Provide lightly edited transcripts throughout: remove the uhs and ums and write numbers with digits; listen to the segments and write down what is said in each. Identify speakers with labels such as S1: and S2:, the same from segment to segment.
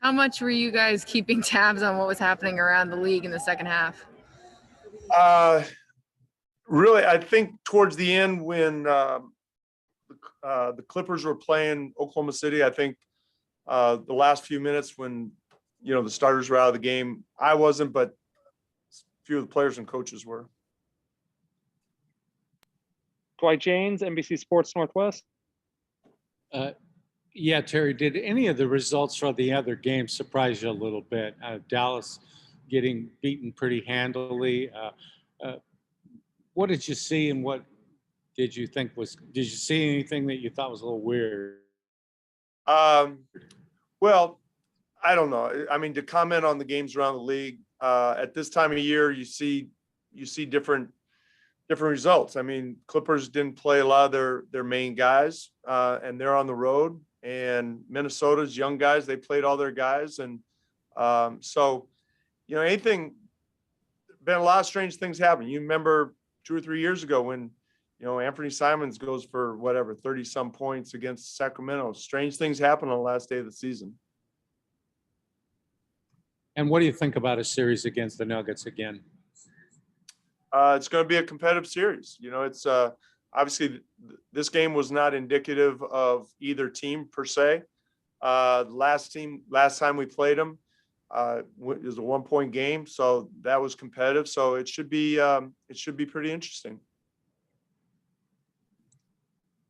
S1: How much were you guys keeping tabs on what was happening around the league in the second half?
S2: Really, I think towards the end when the Clippers were playing Oklahoma City, I think the last few minutes when, the starters were out of the game, I wasn't, but a few of the players and coaches were.
S3: Dwight James, NBC Sports Northwest.
S4: Yeah, Terry, did any of the results from the other games surprise you a little bit? Dallas getting beaten pretty handily. What did you see and what did you think did you see anything that you thought was a little weird?
S2: Well, I don't know. I mean, to comment on the games around the league, at this time of year, you see different results. I mean, Clippers didn't play a lot of their main guys, and they're on the road. And Minnesota's young guys, they played all their guys, and so been a lot of strange things happen. You remember 2 or 3 years ago when Anthony Simons goes for 30 some points against Sacramento. Strange things happen on the last day of the season.
S4: And what do you think about a series against the Nuggets again?
S2: It's going to be a competitive series. It's obviously this game was not indicative of either team per se. Last time we played them, it was a 1-point game, so that was competitive. So it should be pretty interesting.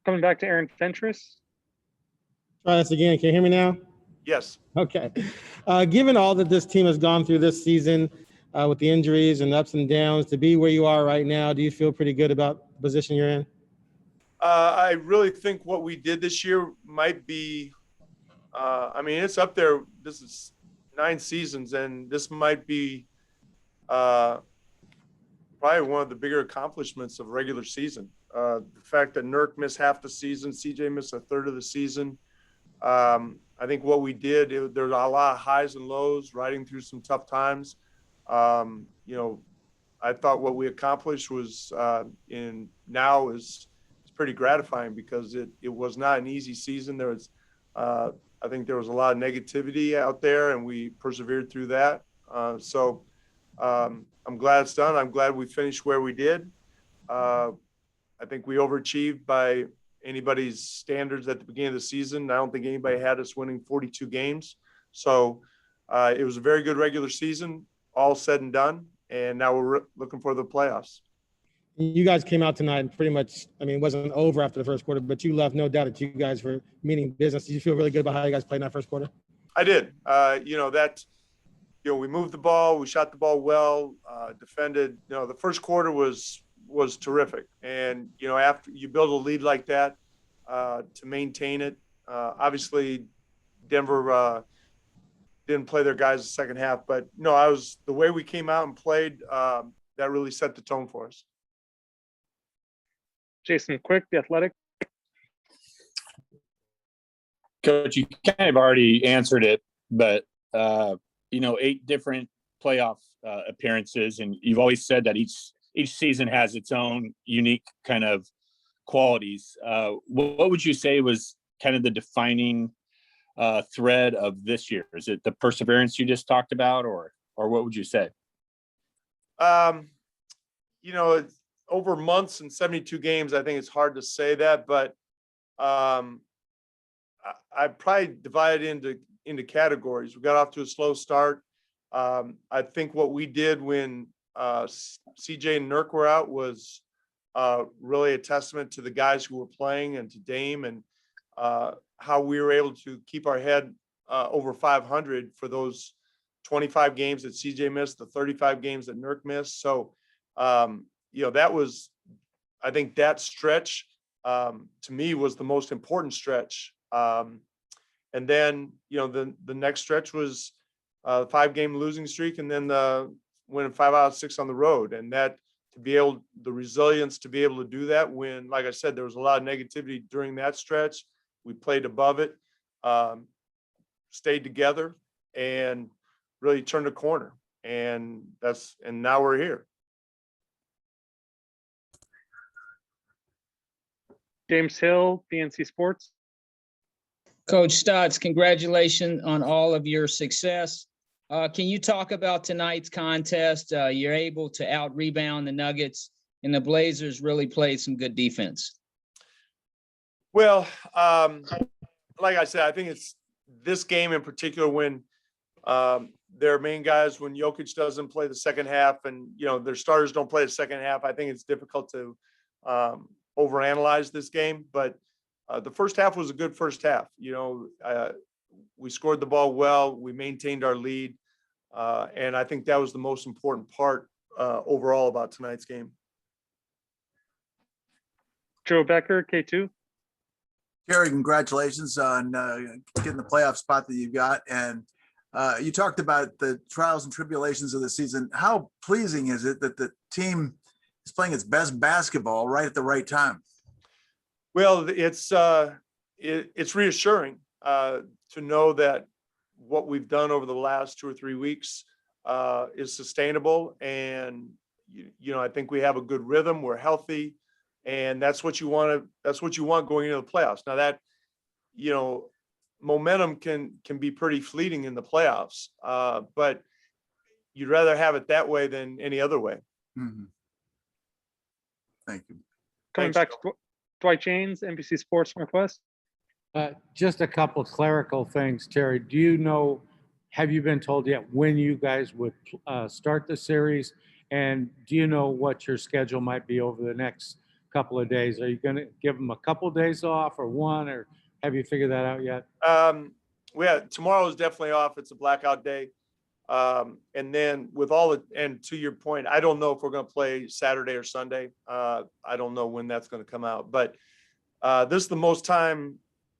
S3: Coming back to Aaron Fentress.
S5: Try this again. Can you hear me now?
S2: Yes.
S5: Okay. Given all that this team has gone through this season with the injuries and ups and downs, to be where you are right now, do you feel pretty good about the position you're in?
S2: I really think what we did this year might be, it's up there. This is 9 seasons, and this might be probably one of the bigger accomplishments of regular season. The fact that Nurk missed half the season, CJ missed a third of the season. I think what we did, there was a lot of highs and lows, riding through some tough times. I thought what we accomplished was is pretty gratifying because it was not an easy season. There was, I think there was a lot of negativity out there, and we persevered through that. So I'm glad it's done. I'm glad we finished where we did. I think we overachieved by anybody's standards at the beginning of the season. I don't think anybody had us winning 42 games. So it was a very good regular season, all said and done. And now we're looking for the playoffs.
S5: You guys came out tonight and pretty much, it wasn't over after the first quarter, but you left no doubt that you guys were meaning business. Did you feel really good about how you guys played in that first quarter?
S2: I did. We moved the ball, we shot the ball well, defended. The first quarter was terrific. And, after you build a lead like that, to maintain it, obviously Denver didn't play their guys the second half, but the way we came out and played, that really set the tone for us.
S3: Jason Quick, The Athletic.
S6: Coach, you kind of already answered it, but 8 different playoff appearances, and you've always said that each season has its own unique kind of qualities. What would you say was kind of the defining thread of this year? Is it the perseverance you just talked about, or what would you say?
S2: Over months and 72 games, I think it's hard to say that, but I probably divide it into categories. We got off to a slow start. I think what we did when CJ and Nurk were out was really a testament to the guys who were playing and to Dame, and how we were able to keep our head over 500 for those 25 games that CJ missed, the 35 games that Nurk missed. So, that was, I think that stretch to me was the most important stretch. And then, the next stretch was the 5-game losing streak, and then the winning 5 out of 6 on the road. And that the resilience to be able to do that when, like I said, there was a lot of negativity during that stretch. We played above it, stayed together, and really turned a corner. And now we're here.
S3: James Hill, BNC Sports.
S7: Coach Stotts, congratulations on all of your success. Can you talk about tonight's contest? You're able to out-rebound the Nuggets, and the Blazers really played some good defense.
S2: Well, like I said, I think it's this game in particular when their main guys, when Jokic doesn't play the second half and, their starters don't play the second half, I think it's difficult to overanalyze this game. But the first half was a good first half. We scored the ball well. We maintained our lead. And I think that was the most important part overall about tonight's game.
S3: Joe Becker, K2.
S8: Kerry, congratulations on getting the playoff spot that you got. And you talked about the trials and tribulations of the season. How pleasing is it that the team is playing its best basketball right at the right time?
S2: Well, it's reassuring to know that what we've done over the last 2 or 3 weeks is sustainable. And, I think we have a good rhythm. We're healthy. And that's what you want going into the playoffs. Now that, momentum can be pretty fleeting in the playoffs, but you'd rather have it that way than any other way.
S8: Mm-hmm. Thank you.
S3: Coming back to Dwight James, NBC Sports Northwest.
S4: Just a couple of clerical things, Terry. Have you been told yet when you guys would start the series? And do you know what your schedule might be over the next couple of days? Are you going to give them a couple of days off or one, or have you figured that out yet?
S2: Tomorrow is definitely off. It's a blackout day. And then and to your point, I don't know if we're going to play Saturday or Sunday. I don't know when that's going to come out, but this is the most time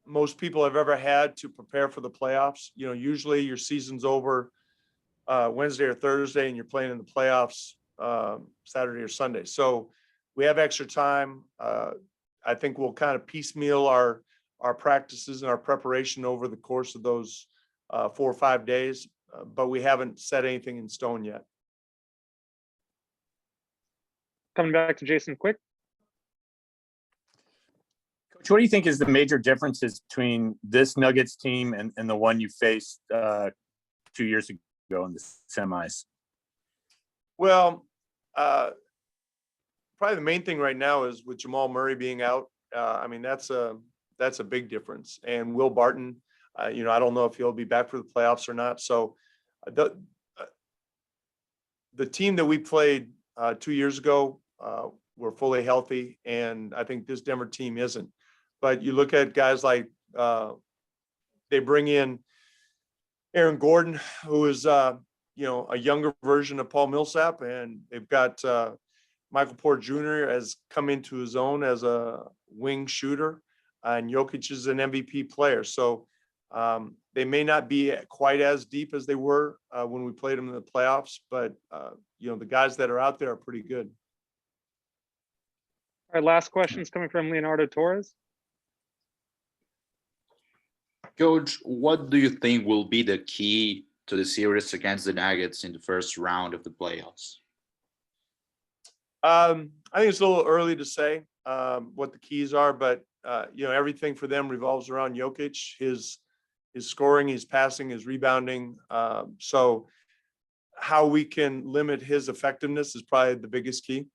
S2: most people have ever had to prepare for the playoffs. Usually your season's over Wednesday or Thursday and you're playing in the playoffs Saturday or Sunday. So we have extra time. I think we'll kind of piecemeal our practices and our preparation over the course of those 4 or 5 days, but we haven't set anything in stone yet.
S3: Coming back to Jason Quick.
S6: Coach, what do you think is the major differences between this Nuggets team and the one you faced 2 years ago in the semis?
S2: Well, probably the main thing right now is with Jamal Murray being out. That's a big difference. And Will Barton, I don't know if he'll be back for the playoffs or not. So the team that we played 2 years ago were fully healthy, and I think this Denver team isn't. But you look at guys like they bring in Aaron Gordon, who is a younger version of Paul Millsap, and they've got Michael Porter Jr. has come into his own as a wing shooter, and Jokic is an MVP player. So they may not be quite as deep as they were when we played them in the playoffs, but the guys that are out there are pretty good.
S3: Our last question is coming from Leonardo Torres.
S9: Coach, what do you think will be the key to the series against the Nuggets in the first round of the playoffs?
S2: I think it's a little early to say what the keys are, but everything for them revolves around Jokic, his scoring, his passing, his rebounding. So how we can limit his effectiveness is probably the biggest key.